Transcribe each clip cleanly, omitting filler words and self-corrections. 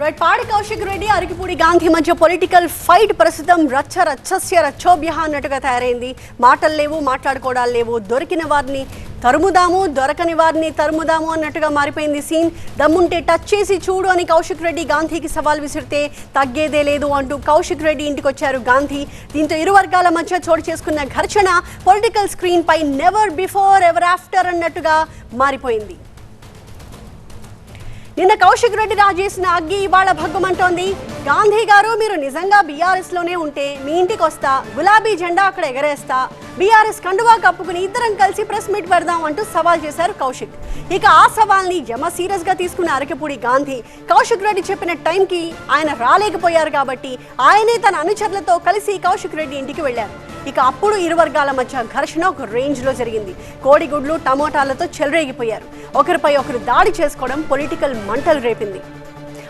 Right పాడి కౌశిక్ రెడ్డి అరకిపూడి గాంధీ మధ్య political fight ప్రస్తుతం రచ్చస్య రచ్చోభ్య అన్నట్టుగా తయారైంది. మాటలు లేవు, మాట్లాడుకోవడాలు లేవు, దొరికిన వారిని తరుముదాము, దొరకని వారిని తరుముదాము అన్నట్టుగా మారిపోయింది సీన్. దమ్ముంటే టచ్ చేసి చూడు అని కౌశిక్ రెడ్డి గాంధీకి సవాల్ విసిరితే తగ్గేదే లేదు అంటూ కౌశిక్ రెడ్డి ఇంటికి వచ్చారు గాంధీ. దీంతో ఇరు వర్గాల మధ్య చోటు చేసుకున్న ఘర్షణ పొలిటికల్ స్క్రీన్ పై నెవర్ బిఫోర్ ఎవర్ ఆఫ్టర్ అన్నట్టుగా మారిపోయింది. నిన్న కౌశిక్ రెడ్డి రాజేసిన అగ్గి ఇవాళ భగ్గుమంటోంది. గాంధీ గారు, మీరు నిజంగా బీఆర్ఎస్లోనే ఉంటే మీ ఇంటికి వస్తా, గులాబీ జెండా అక్కడ ఎగరేస్తా, బీఆర్ఎస్ కండువా కప్పుకుని ఇద్దరం కలిసి ప్రెస్ మీట్ పెడదాం అంటూ సవాల్ చేశారు కౌశిక్. ఇక ఆ సవాల్ని యమ సీరియస్ గా తీసుకున్న అరకిపూడి గాంధీ కౌశిక్ రెడ్డి చెప్పిన టైంకి ఆయన రాలేకపోయారు కాబట్టి ఆయనే తన అనుచరులతో కలిసి కౌశిక్ రెడ్డి ఇంటికి వెళ్లారు. ఇక అప్పుడు ఇరు వర్గాల మధ్య ఘర్షణ ఒక రేంజ్ లో జరిగింది. కోడిగుడ్లు టమోటాలతో చెలరేగిపోయారు. ఒకరిపై ఒకరు దాడి చేసుకోవడం పొలిటికల్ మంటలు రేపింది.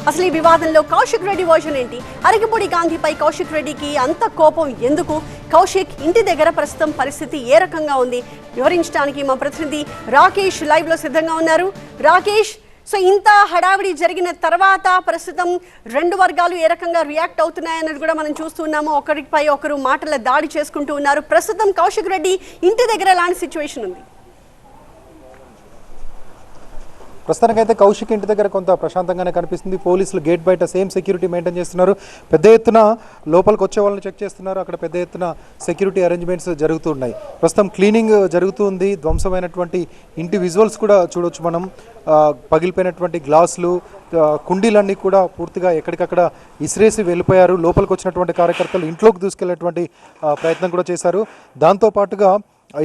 అసలు ఈ వివాదంలో కౌశిక్ రెడ్డి వర్షన్ ఏంటి? అరకిపూడి గాంధీపై కౌశిక్ రెడ్డికి అంత కోపం ఎందుకు? కౌశిక్ ఇంటి దగ్గర ప్రస్తుతం పరిస్థితి ఏ రకంగా ఉంది వివరించడానికి మా ప్రతినిధి రాకేష్ లైవ్ లో సిద్ధంగా ఉన్నారు. రాకేష్, సో ఇంత హడావిడి జరిగిన తర్వాత ప్రస్తుతం రెండు వర్గాలు ఏ రకంగా రియాక్ట్ అవుతున్నాయన్నది కూడా మనం చూస్తున్నాము. ఒకరిపై ఒకరు మాటల దాడి చేసుకుంటూ ఉన్నారు. ప్రస్తుతం కౌశిక్ రెడ్డి ఇంటి దగ్గర ఎలాంటి సిచ్యువేషన్ ఉంది? ప్రస్తుతానికైతే కౌశిక్ ఇంటి దగ్గర కొంత ప్రశాంతంగానే కనిపిస్తుంది. పోలీసులు గేట్ బయట సేమ్ సెక్యూరిటీ మెయింటైన్ చేస్తున్నారు. పెద్ద ఎత్తున లోపలికి వచ్చే వాళ్ళని చెక్ చేస్తున్నారు. అక్కడ పెద్ద ఎత్తున సెక్యూరిటీ అరేంజ్మెంట్స్ జరుగుతున్నాయి. ప్రస్తుతం క్లీనింగ్ జరుగుతుంది. ధ్వంసమైనటువంటి ఇంటి విజువల్స్ కూడా చూడొచ్చు మనం. పగిలిపోయినటువంటి గ్లాసులు, కుండీలన్నీ కూడా పూర్తిగా ఎక్కడికక్కడ ఇసిరేసి వెళ్ళిపోయారు. లోపలికి వచ్చినటువంటి కార్యకర్తలు ఇంట్లోకి దూసుకెళ్లేటువంటి ప్రయత్నం కూడా చేశారు. దాంతోపాటుగా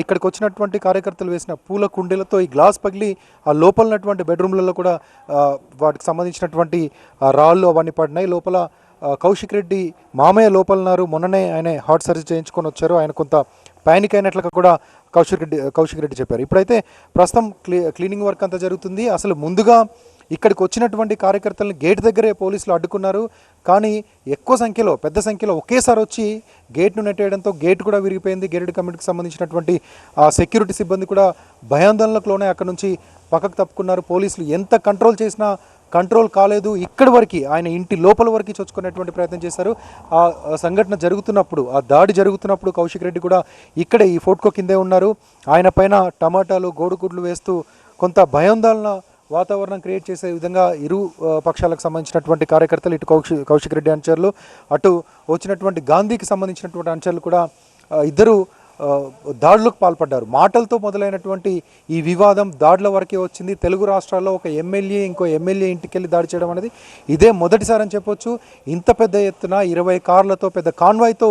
ఇక్కడికి వచ్చినటువంటి కార్యకర్తలు వేసిన పూల కుండీలతో ఈ గ్లాస్ పగిలి ఆ లోపల ఉన్నటువంటి బెడ్రూమ్లలో కూడా వాటికి సంబంధించినటువంటి రాళ్ళు అవన్నీ పడినాయి. లోపల కౌశిక్ రెడ్డి మామయ్య లోపలన్నారు. మొన్ననే ఆయన హార్ట్ సర్జరీ చేయించుకొని వచ్చారు. ఆయన కొంత ప్యానిక్ అయినట్లుగా కూడా కౌశిక్ రెడ్డి చెప్పారు. ఇప్పుడైతే ప్రస్తుతం క్లీనింగ్ వర్క్ అంతా జరుగుతుంది. అసలు ముందుగా ఇక్కడికి వచ్చినటువంటి కార్యకర్తలను గేట్ దగ్గరే పోలీసులు అడ్డుకున్నారు. కానీ ఎక్కువ సంఖ్యలో, పెద్ద సంఖ్యలో ఒకేసారి వచ్చి గేట్ను నెట్టేయడంతో గేట్ కూడా విరిగిపోయింది. గేటెడ్ కమ్యూనిటీకి సంబంధించినటువంటి సెక్యూరిటీ సిబ్బంది కూడా భయాందోళనలోనే అక్కడ నుంచి పక్కకు తప్పుకున్నారు. పోలీసులు ఎంత కంట్రోల్ చేసినా కంట్రోల్ కాలేదు. ఇక్కడి వరకు ఆయన ఇంటి లోపల వరకు చొచ్చుకునేటువంటి ప్రయత్నం చేశారు. ఆ సంఘటన జరుగుతున్నప్పుడు, ఆ దాడి జరుగుతున్నప్పుడు కౌశిక్ రెడ్డి కూడా ఇక్కడే ఈ ఫోర్ట్కో కిందే ఉన్నారు. ఆయన పైన టమాటాలు, గోడుగుడ్లు వేస్తూ కొంత భయాందోళన వాతావరణం క్రియేట్ చేసే విధంగా ఇరు పక్షాలకు సంబంధించినటువంటి కార్యకర్తలు, ఇటు కౌశిక్ రెడ్డి అనుచరులు, అటు వచ్చినటువంటి గాంధీకి సంబంధించినటువంటి అనుచరులు కూడా ఇద్దరు దాడులకు పాల్పడ్డారు. మాటలతో మొదలైనటువంటి ఈ వివాదం దాడుల వరకే వచ్చింది. తెలుగు రాష్ట్రాల్లో ఒక ఎమ్మెల్యే ఇంకో ఎమ్మెల్యే ఇంటికి వెళ్ళి దాడి చేయడం అనేది ఇదే మొదటిసారి అని చెప్పొచ్చు. ఇంత పెద్ద ఎత్తున 20 కార్లతో పెద్ద కాన్వాయ్తో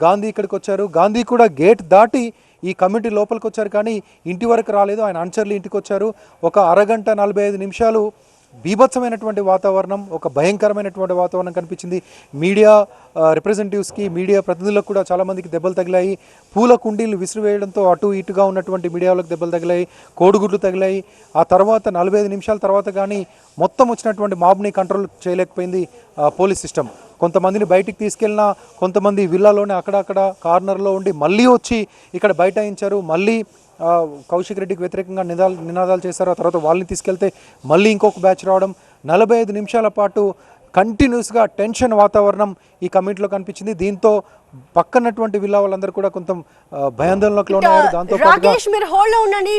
గాంధీ ఇక్కడికి వచ్చారు. గాంధీ కూడా గేట్ దాటి ఈ కమ్యూనిటీ లోపలికి వచ్చారు, కానీ ఇంటి వరకు రాలేదు. ఆయన అనుచరులు ఇంటికి వచ్చారు. ఒక అరగంట 45 నిమిషాలు బీభత్సమైనటువంటి వాతావరణం, ఒక భయంకరమైనటువంటి వాతావరణం కనిపించింది. మీడియా రిప్రజెంటేటివ్స్కి, మీడియా ప్రతినిధులకు కూడా చాలామందికి దెబ్బలు తగిలాయి. పూల కుండీలు విసిరివేయడంతో అటు ఇటుగా ఉన్నటువంటి మీడియాలకు దెబ్బలు తగిలాయి, కోడిగుడ్లు తగిలాయి. ఆ తర్వాత 45 నిమిషాల తర్వాత కానీ మొత్తం వచ్చినటువంటి మాబ్ని కంట్రోల్ చేయలేకపోయింది పోలీస్ సిస్టమ్. కొంతమందిని బయటికి తీసుకెళ్ళినా, కొంతమంది విల్లాలోనే అక్కడక్కడ కార్నర్లో ఉండి మళ్ళీ వచ్చి ఇక్కడ బైఠాయించారు. మళ్ళీ కౌశిక్ రెడ్డికి వ్యతిరేకంగా నినాదాలు చేశారు. ఆ తర్వాత వాళ్ళని తీసుకెళ్తే మళ్ళీ ఇంకొక బ్యాచ్ రావడం. 45 నిమిషాల పాటు కంటిన్యూస్గా టెన్షన్ వాతావరణం ఈ కమ్యూనిటీలో కనిపించింది. దీంతో పక్కనటువంటి విల్లా వాళ్ళందరూ కూడా కొంత భయాందోళనకు లోనయ్యారు. దాంతో రాకేష్, మీరు హోల్డ్ లో ఉండండి.